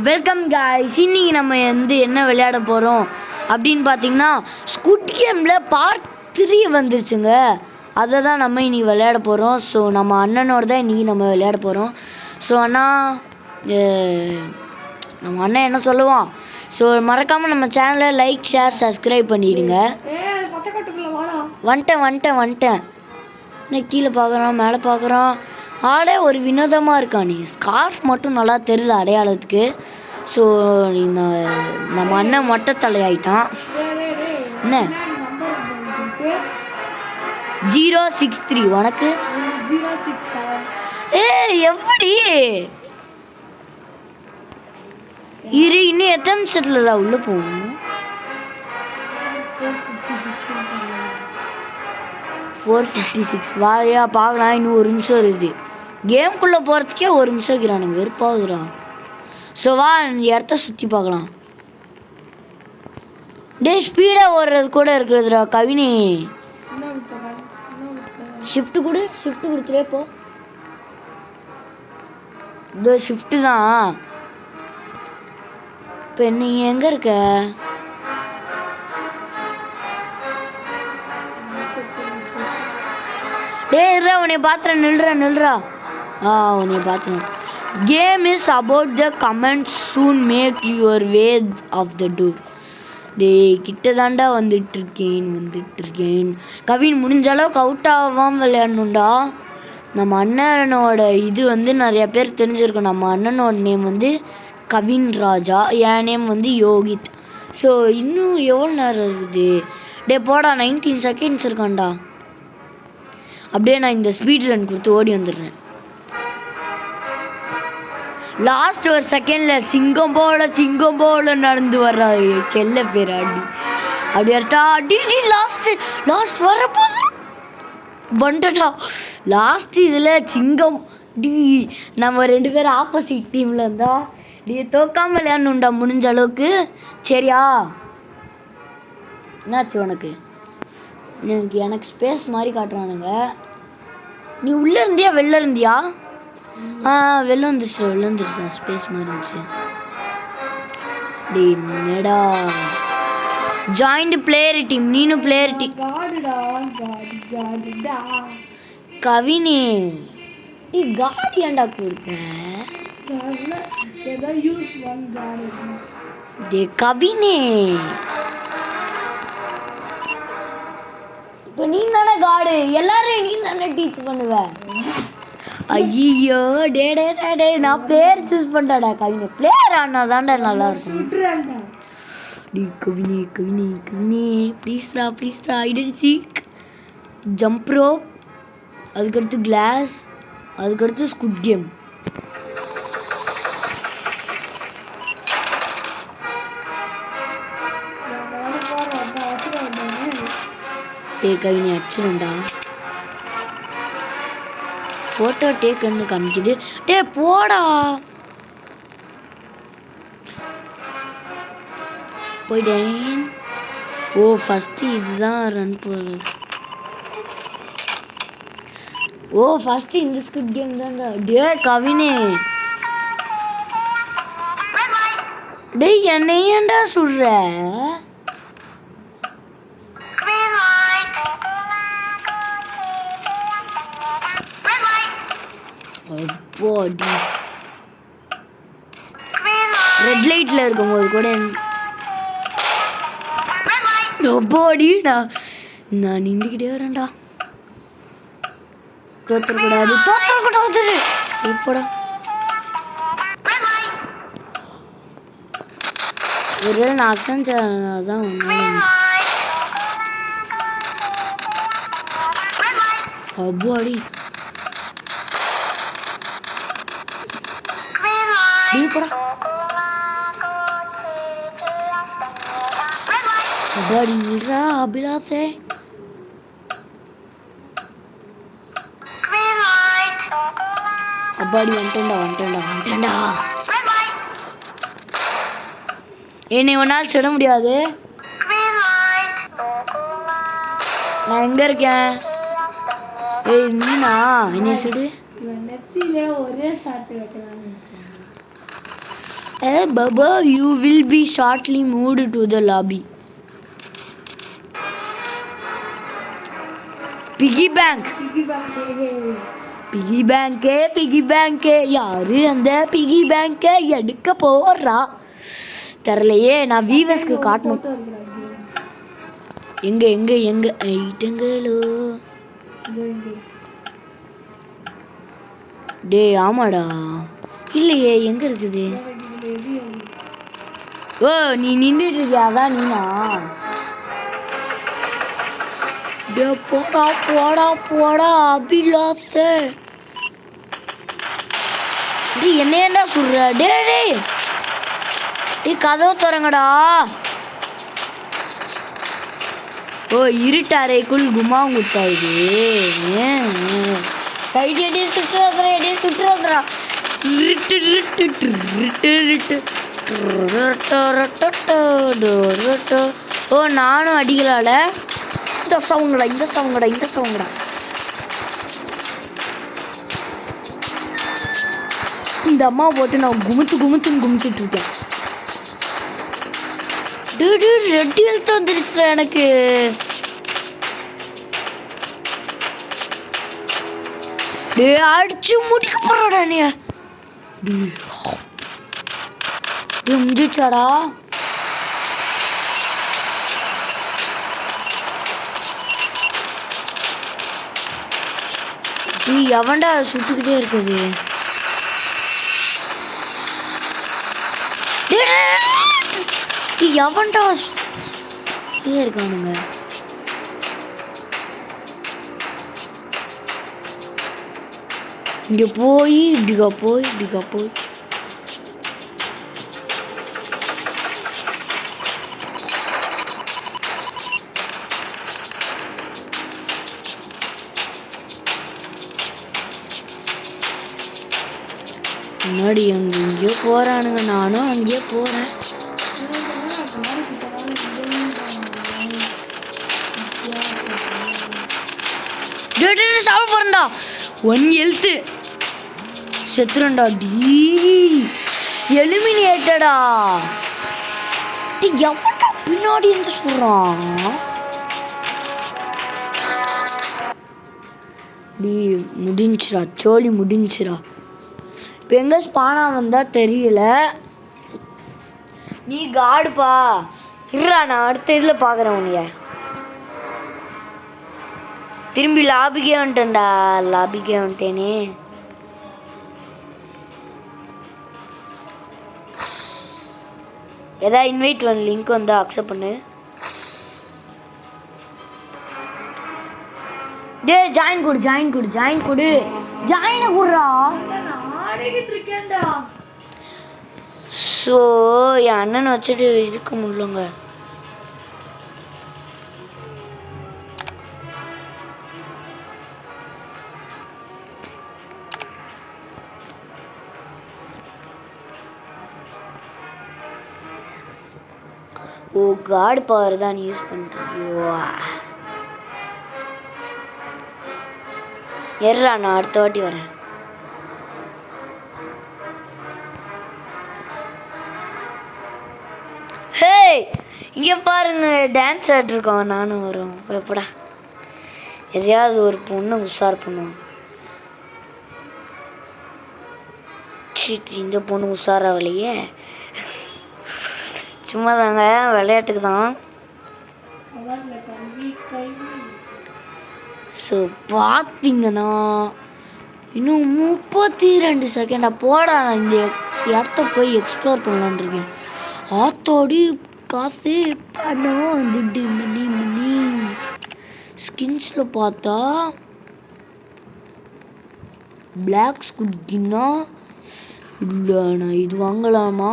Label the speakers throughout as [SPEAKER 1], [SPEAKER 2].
[SPEAKER 1] Welcome guys. இன்னைக்கு நம்ம என்ன விளையாட போகிறோம் அப்படின்னு பார்த்தீங்கன்னா, ஸ்குட் கேமில் பார்ட் 3 வந்துருச்சுங்க. அதை தான் நம்ம இன்றைக்கி விளையாட போகிறோம். ஸோ நம்ம அண்ணனோட தான் இன்றைக்கி நம்ம விளையாட போகிறோம். ஸோ அண்ணா நம்ம அண்ணன் என்ன சொல்லுவான்? ஸோ மறக்காமல் நம்ம சேனலை லைக், ஷேர், சப்ஸ்கிரைப் பண்ணிவிடுங்க. வந்துட்டேன் இன்னும் கீழே பார்க்குறான், மேலே பார்க்குறான். ஆளே ஒரு வினோதமாக இருக்கான். நீ ஸ்கார்ஃப் மட்டும் நல்லா தெரியுது அடையாளத்துக்கு. ஸோ நம்ம அண்ணன் மொட்டை தலையாயிட்டான். என்ன 063 உனக்கு? எப்படி இரு, இன்னும் எத்தனை நிமிஷத்துல தான் உள்ளே போகும்? 456 வாரியா பார்க்கலாம். இன்னும் ஒரு நிமிஷம் இருக்குது. கேம்குள்ளே போகிறதுக்கே ஒரு நிமிஷம் இருக்கிறானுங்க, வெறுப்பாகுதுடா. ஸோ வா இடத்த சுற்றி பார்க்கலாம். டே ஸ்பீடாக ஓடுறது கூட இருக்கிறதுடா கவினி. ஷிஃப்ட்டு கொடுத்துட்டே போ. இதோ ஷிஃப்ட்டு தான். இப்போ நீங்கள் எங்கே இருக்க? டே இருடா, உன்னை பார்த்துறேன், நில்றா. உன்னை பார்த்துறேன். Game is about the comment soon make your way of the door. டே கிட்ட தாண்டா வந்துட்டுருக்கேன். கவின் முடிஞ்ச அளவுக்கு அவுட் ஆகாமல் விளையாடணுண்டா. நம்ம அண்ணனோட நிறைய பேர் தெரிஞ்சிருக்கும். நம்ம அண்ணனோட நேம் கவின் ராஜா, என் நேம் யோகித். ஸோ இன்னும் எவ்வளோ நேரம் இருக்குது? டே போடா, 19 செகண்ட்ஸ் இருக்கான்டா. அப்படியே நான் இந்த ஸ்பீட் ரன் கொடுத்து ஓடி வந்துடுறேன். லாஸ்ட் ஒரு செகண்டில் சிங்கம் போல நடந்து வர்றா செல்ல பேர் அப்படி வரட்டா. அடி லாஸ்ட் வரப்போது வந்துட்டா. லாஸ்ட் இதில் சிங்கம் நம்ம 2 பேரும் ஆப்போசிட் டீமில் இருந்தா தோக்காமல் விளையாடணுண்டா முடிஞ்ச அளவுக்கு. சரியா? என்னாச்சு உனக்கு? எனக்கு ஸ்பேஸ் மாதிரி காட்டுறானுங்க. நீ உள்ளே இருந்தியா வெளில இருந்தியா? வெளில வந்துருச்சு. ஸ்பேஸ் மாதிரி இருந்துச்சு. என்னடா ஜாயிண்ட் பிளேயர் டீம், நீனும் பிளேயர் டீம். கவினி நீ காடி ஏண்டா கொடுத்த? கவினே இப்போ நீ தானே காடு, எல்லாரையும் நீ தானே டீச் பண்ணுவ. ஐயோ டே நான் பிளேயர் சூஸ் பண்ணிட்டாடா. கவினி பிளேயர் ஆனா தான்டா நல்லா இருக்கும். டி கவினி ப்ளீஸ்டா ஐடென்டிக் ஜம்ப் ரோப், அதுக்கடுத்து கிளாஸ், அதுக்கடுத்து ஸ்குட் கேம். டே கவினி அடிச்சிருண்டா. ஃபோட்டோ டேக்குன்னு காமிக்குது. டே போடா போயிட்டேன். ஃபஸ்ட்டு இதுதான் ரன் போகுது. ஃபஸ்ட்டு இந்த ஸ்குட் கேம் தான்டா. டே கவினி டே என்னை ஏன்டா சுடுற? ரெட் லைட்ல இருக்கும்போது கூட நான் நின்றுக்கிட்டே வரேன்டா. தோத்தரக்கூடாது. எப்படா ஒருவேளை நான் அசஞ்சாதான் அப்பாடி அபிலாசே அப்பாடி வந்துட்டேன்டா. என்னை ஒன்னால் சுட முடியாது. நான் எங்க இருக்கேன்? ஏய் நீனா என்ன சுடு?
[SPEAKER 2] நெத்தியில ஒரே ஷாட் வைக்கலாம்.
[SPEAKER 1] Baba, you will be shortly moved to the lobby. Piggy bank. Piggy bank. யாரு அந்த piggy bank எடுக்க போறா தெரியலையே. நான் வீவர்ஸ்க்கு காட்டணும். எங்க எங்க எங்க ஐட்டங்களோ. டே ஆமாடா, இல்லையே, எங்க இருக்குது? ஓ, நீ நின்றுட்டு இருக்கியா? அதான் நீனா? டே போடா போடா போடா அபிலாச. டே என்ன ஏன்டா சொல்ற? டே டே டே கதவு திறங்கடா. ஓ, இருட்டறைக்குள் குமாங்குத்தா இது. கைடி சுற்றுறா. ஓ, நானும் அடிக்கலாட. இந்த சவுங்கடா. இந்த அம்மா போட்டு நான் குமிச்சுட்டு இருக்கேன். ரெட்டி ஹெல்த் வந்துருச்சு எனக்கு. அடிச்சு முடிக்க போறடா நீ. முடிச்சாடா. எவன்டா சுட்டுக்கிட்டே இருக்குது? எவன்டா இருக்கானுங்க? இங்க போய் இப்படிக்கா போய். முன்னாடி எங்கேயோ போறானுங்க, நானும் அங்கேயே போறேன். சாப்பிட போறேன்டா. 1 health செத்துறேன்டா. டி எலிமினேட்டடா. எவன்டா பின்னாடி இருந்து சொல்றான்? டி முடிஞ்சிரா, சோழி முடிஞ்சிரா. இப்போ எங்கே ஸ்பானா வந்தா தெரியல. நீ காடுப்பா. இருடா, நான் அடுத்த இதில் பார்க்குறேன் உன்னைய. திரும்பி லாபிக்கே வந்துட்டேனே. ஏதா இன்வைட் லிங்க் வந்து அக்செப்ட் பண்ணு. டே ஜாயின் கொடு. ஜாயினை கொடுறா. ஸோ என் அண்ணனை வச்சுட்டு இருக்க முடியலங்க. ஓ, காட் பவர் தான் யூஸ் பண்ணுறியோ? எர்றா, நான் அடுத்த வாட்டி வரேன். ஹே, இங்கே பாருங்க, டான்ஸ் ஆடிருக்கோம். நானும் வரும். எப்படா எதையாவது ஒரு பொண்ணை உஷார் பண்ணுவோம். இந்த பொண்ணு உஷாராகலையே. சும்மா தாங்க, விளையாட்டுக்கு தான். ஸோ பார்த்தீங்கன்னா இன்னும் 32 செகண்டா போடா. நான் இந்த இடத்த போய் எக்ஸ்ப்ளோர் பண்ணலான் இருக்கேன். ஆத்தோடி காசு பணம் துட்டு மணி. ஸ்கின்ஸில் பார்த்தா பிளாக் ஸ்குட்கின்னா இல்லை. நான் இது வாங்கலாமா?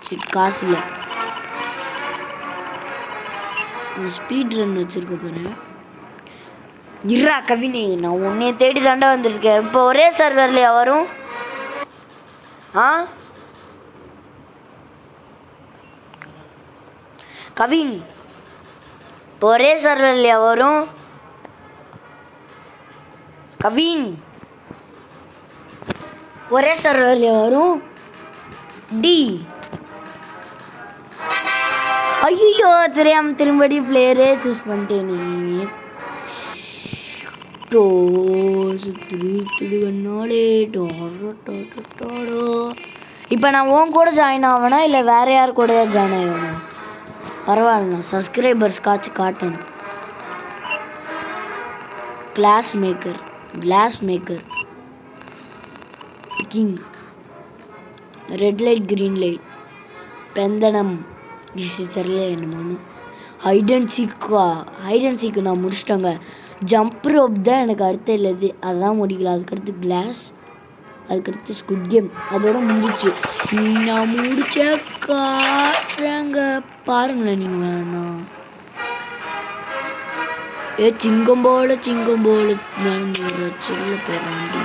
[SPEAKER 1] சரி, காசு இல்லை. ஸ்பீட் ரன் வச்சுருக்க போகிறேன். இருறா கவினி, நான் உன்னைய தேடி தாண்டா வந்திருக்கேன். இப்போ ஒரே சர்வர்லையா வரும்? கவின், இப்போ ஒரே சர்வர்லையா வரும்? கவின், ஒரே சர்வரில் வரும். டி ஐயோ தெரியாமல் திரும்படி பிளேயரே சூஸ் பண்ணிட்டேன். நீ இப்போ நான் உன் கூட ஜாயின் ஆவேனா இல்லை வேற யார் கூட ஜாயின் ஆகணும்? பரவாயில்ல, சப்ஸ்கிரைபர்ஸ் காட்டணும். Glass maker king, red light green light, பெந்தனம் தெரியல என்னமான்னு. ஹைட் அண்ட் சீக்கு நான் முடிச்சிட்டேங்க. ஜம்ப் ரோப் தான் எனக்கு அடுத்த இல்லது, அதுதான் முடிக்கல. அதுக்கடுத்து கிளாஸ், அதுக்கடுத்து ஸ்குட் கேம், அதோட முடிஞ்சிச்சு. நான் முடிச்ச காட்டுறாங்க பாருங்களேன் நீங்கள் வேணாம். சிங்கம் போல நடந்து வர செல்ல போயிடாண்டி.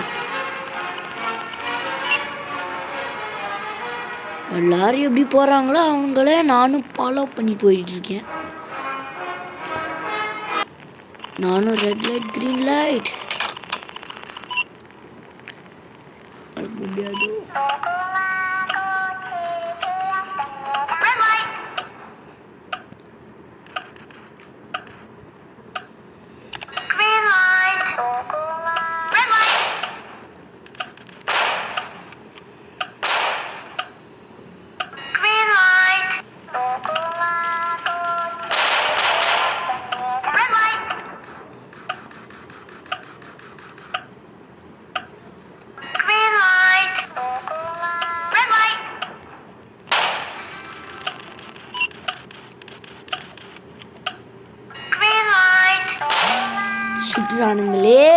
[SPEAKER 1] எல்லாரும் எப்படி போகிறாங்களோ அவங்களே நானும் ஃபாலோ பண்ணி போயிட்டுருக்கேன். நானும் ரெட் லைட் கிரீன் லைட் முடியாது. சுற்றுறானுங்களே,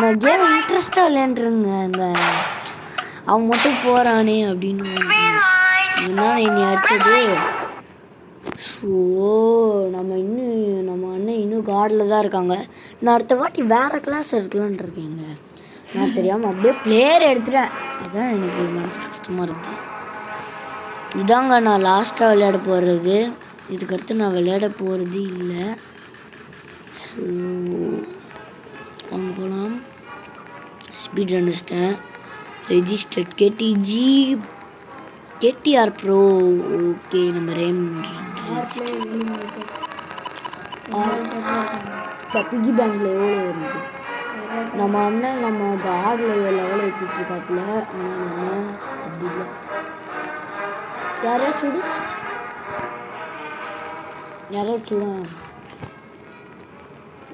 [SPEAKER 1] நான் கேம் இன்ட்ரெஸ்டாக விளையாண்டுருங்க. அவன் மட்டும் போகிறானே அப்படின்னு தான் என்னை அடிச்சது. ஸோ நம்ம அண்ணன் இன்னும் கார்டில் தான் இருக்காங்க. நான் அடுத்த வாட்டி வேறு கிளாஸ் இருக்கலான் இருக்கேங்க. நான் தெரியாமல் அப்படியே பிளேயர் எடுத்துட்டேன். அதுதான் எனக்கு மனசு கஷ்டமாக இருக்குது. இதாங்க நான் லாஸ்ட்டாக விளையாட போகிறது. இதுக்கடுத்து நான் விளையாட போகிறது இல்லை. ஸோ வாங்க போகலாம். Speed understand registered KTR bro. Okay, நம்ம பிகி பேங்கில் எவ்வளோ வருது? நம்ம அண்ணன் நம்ம கார்டில் லெவலில் ஏற்றிட்டுருக்காப்புல. ஆனால் நம்ம அப்படி இல்லை.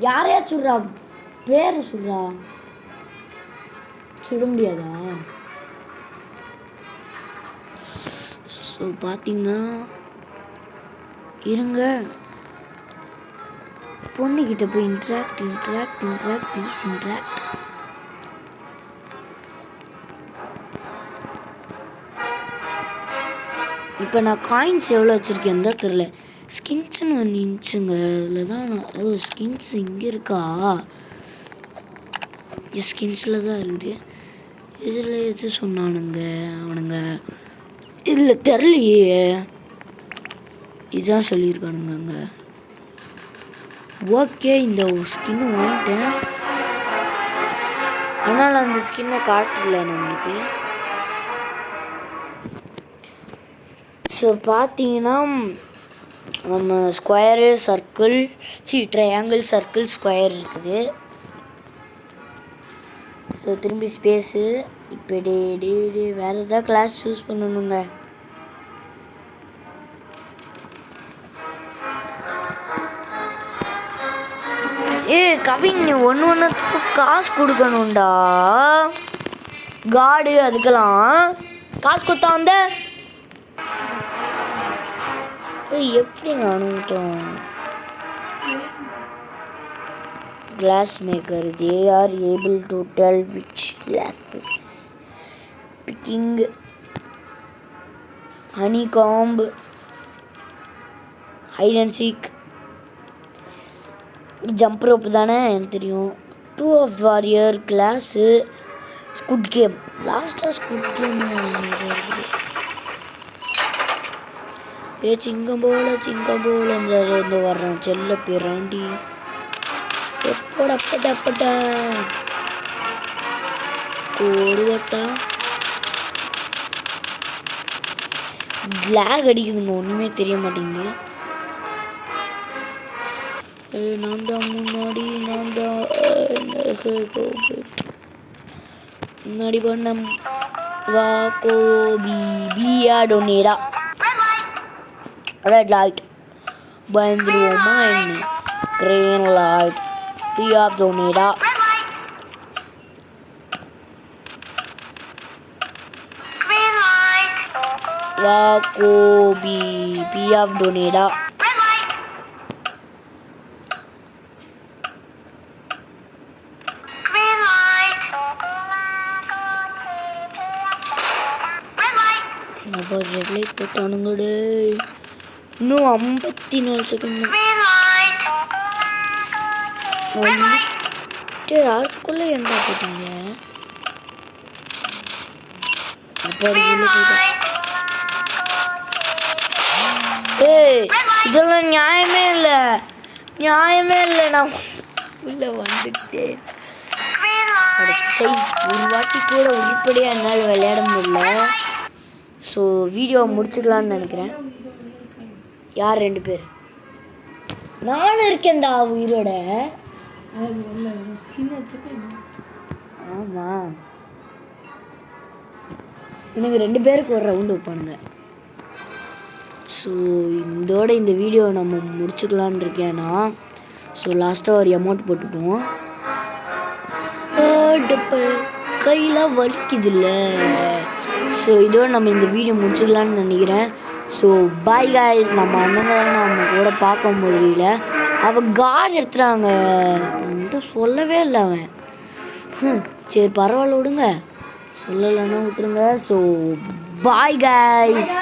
[SPEAKER 1] யாராச்சும் சுடுறா, பேரை சுடுறா. சுட முடியாதா? ஸோ பார்த்தீங்கன்னா இருங்க, பொண்ணுக்கிட்ட போய் இன்ட்ராக்ட் ப்ளீஸ் இன்ட்ராக்ட். இப்போ நான் காயின்ஸ் எவ்வளோ வச்சுருக்கேன் தான் தெரில. ஸ்கின்ஸ்னு வந்துச்சுங்க, அதில் தான் நான் ஸ்கின்ஸ் இங்கே இருக்கா? ஸ்கின்ஸில் தான் இருக்குது. இதில் எது சொன்னானுங்க அவனுங்க? இல்லை தெரிலையே, இதுதான் சொல்லியிருக்கானுங்க அங்கே. ஓகே, இந்த ஸ்கின்னு வாங்கிட்டேன். ஆனால் அந்த ஸ்கின்னை காட்டல நம்மளுக்கு. ஸோ பார்த்தீங்கன்னா நம்ம square, circle, triangle, circle, square இருக்குது. ஸோ திரும்பி ஸ்பேஸு. இப்போ டே வேறு எதாவது கிளாஸ் சூஸ் பண்ணணுங்க. கவின், ஒன்றுக்கு காசு கொடுக்கணும்டா. கார்டு அதுக்கெல்லாம் காசு கொடுத்தா வந்த எப்படி அனுப்பிட்டோம்? glass maker, they are able to tell which glasses. Picking, honeycomb, hide and seek, jump rope தானே எனக்கு தெரியும். 2 of warrior, glass, squid game. லாஸ்ட்டாக ஸ்குட் கேம் சிங்கம் போல இந்த வர்றான் செல்ல பிராண்டி. எப்படா ஓடுவட்டா லேக் அடிக்குதுங்க, ஒன்றுமே தெரிய மாட்டேங்குது. நான் தான் முன்னாடி, நான் தான் முன்னாடி பண்ண. வா கோபி பியா டொனேடா. ரெட் லைட் பயந்துருவோமா என்ன? கிரீன் லைட் பியா டொனேடா. வா கோபி பியா டொனேடா. ரெட் லைட் போட்டானுங்கடே. இன்னும் 54 செகண்ட். அதுக்குள்ள என்ன போட்டீங்க? இதெல்லாம் நியாயமே இல்லை, நியாயமே இல்லை. நான் உள்ள வந்துட்டேன். ஒரு வாட்டி கூட உருப்படியாக என்னால் விளையாட முடியல. ஸோ வீடியோ முடிச்சுக்கலான்னு நினைக்கிறேன். யார் 2 பேர்? நானும் இருக்கேன்டா உயிரோட. ஆமாம், எனக்கு 2 பேருக்கு ஒரு ரவுண்டு வைப்பானுங்க. ஸோ இதோட இந்த வீடியோ நம்ம முடிச்சுக்கலான்னு இருக்கேன்னா, ஸோ லாஸ்ட்டாக ஒரு அமௌண்ட் போட்டுப்போம். கையில் வலிக்குதுல்ல. ஸோ இதோட நம்ம இந்த வீடியோ முடிச்சுக்கலான்னு நினைக்கிறேன். So bye guys. நம்ம அண்ணனை நம்ம கூட பார்க்க முடியல. அவன் கார்டு எடுத்துறாங்க, நம்மகிட்ட சொல்லவே இல்லை அவன். சரி பரவாயில்ல விடுங்க, சொல்லலைன்னா விட்டுருங்க. So bye guys.